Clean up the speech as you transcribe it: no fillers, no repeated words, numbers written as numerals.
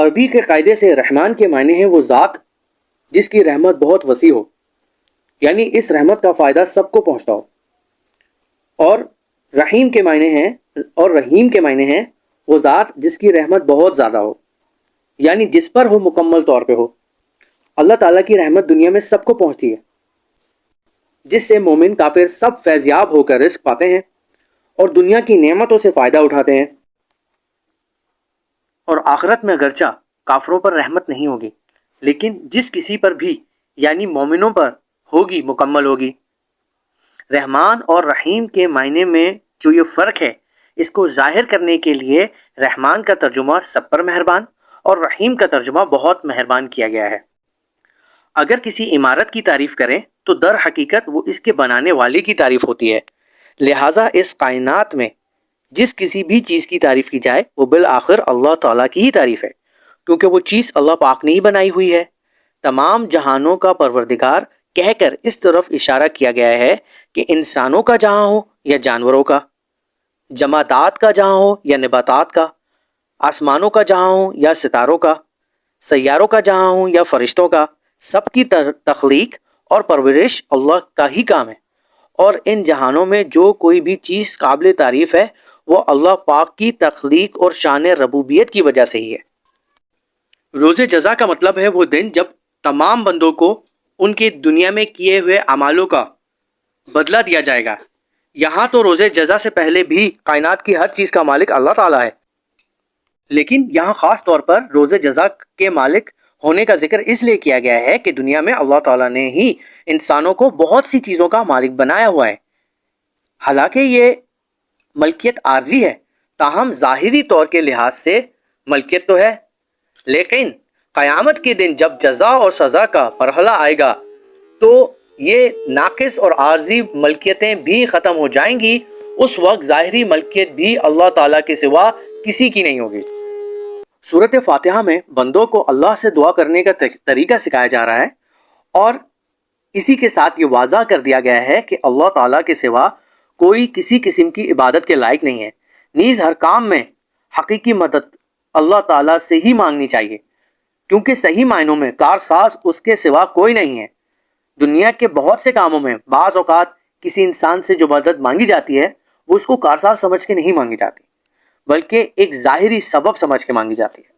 عربی کے قاعدے سے رحمان کے معنی ہے وہ ذات جس کی رحمت بہت وسیع ہو، یعنی اس رحمت کا فائدہ سب کو پہنچتا ہو، اور رحیم کے معنی ہیں وہ ذات جس کی رحمت بہت زیادہ ہو، یعنی جس پر ہو مکمل طور پہ ہو۔ اللہ تعالیٰ کی رحمت دنیا میں سب کو پہنچتی ہے، جس سے مومن کافر سب فیضیاب ہو کر رزق پاتے ہیں اور دنیا کی نعمتوں سے فائدہ اٹھاتے ہیں۔ اور آخرت میں اگرچہ کافروں پر رحمت نہیں ہوگی، لیکن جس کسی پر بھی یعنی مومنوں پر ہوگی مکمل ہوگی۔ رحمان اور رحیم کے معنی میں جو یہ فرق ہے، اس کو ظاہر کرنے کے لیے رحمان کا ترجمہ سب پر مہربان اور رحیم کا ترجمہ بہت مہربان کیا گیا ہے۔ اگر کسی عمارت کی تعریف کریں تو در حقیقت وہ اس کے بنانے والے کی تعریف ہوتی ہے، لہٰذا اس کائنات میں جس کسی بھی چیز کی تعریف کی جائے وہ بالآخر اللہ تعالیٰ کی ہی تعریف ہے، کیونکہ وہ چیز اللہ پاک نے ہی بنائی ہوئی ہے۔ تمام جہانوں کا پروردگار کہہ کر اس طرف اشارہ کیا گیا ہے کہ انسانوں کا جہاں ہو یا جانوروں کا، جمادات کا جہاں ہو یا نباتات کا، آسمانوں کا جہاں ہو یا ستاروں کا، سیاروں کا جہاں ہو یا فرشتوں کا، سب کی تخلیق اور پرورش اللہ کا ہی کام ہے، اور ان جہانوں میں جو کوئی بھی چیز قابل تعریف ہے وہ اللہ پاک کی تخلیق اور شان ربوبیت کی وجہ سے ہی ہے۔ روز جزا کا مطلب ہے وہ دن جب تمام بندوں کو ان کے دنیا میں کیے ہوئے اعمالوں کا بدلہ دیا جائے گا۔ یہاں تو روز جزا سے پہلے بھی کائنات کی ہر چیز کا مالک اللہ تعالیٰ ہے، لیکن یہاں خاص طور پر روز جزا کے مالک ہونے کا ذکر اس لیے کیا گیا ہے کہ دنیا میں اللہ تعالیٰ نے ہی انسانوں کو بہت سی چیزوں کا مالک بنایا ہوا ہے۔ حالانکہ یہ ملکیت عارضی ہے، تاہم ظاہری طور کے لحاظ سے ملکیت تو ہے، لیکن قیامت کے دن جب جزا اور سزا کا مرحلہ آئے گا تو یہ ناقص اور عارضی ملکیتیں بھی ختم ہو جائیں گی۔ اس وقت ظاہری ملکیت بھی اللہ تعالیٰ کے سوا کسی کی نہیں ہوگی۔ سورۃ فاتحہ میں بندوں کو اللہ سے دعا کرنے کا طریقہ سکھایا جا رہا ہے، اور اسی کے ساتھ یہ واضح کر دیا گیا ہے کہ اللہ تعالیٰ کے سوا کوئی کسی قسم کی عبادت کے لائق نہیں ہے، نیز ہر کام میں حقیقی مدد اللہ تعالیٰ سے ہی مانگنی چاہیے، کیونکہ صحیح معنوں میں کارساز اس کے سوا کوئی نہیں ہے۔ دنیا کے بہت سے کاموں میں بعض اوقات کسی انسان سے جو مدد مانگی جاتی ہے وہ اس کو کارساز سمجھ کے نہیں مانگی جاتی، بلکہ ایک ظاہری سبب سمجھ کے مانگی جاتی ہے۔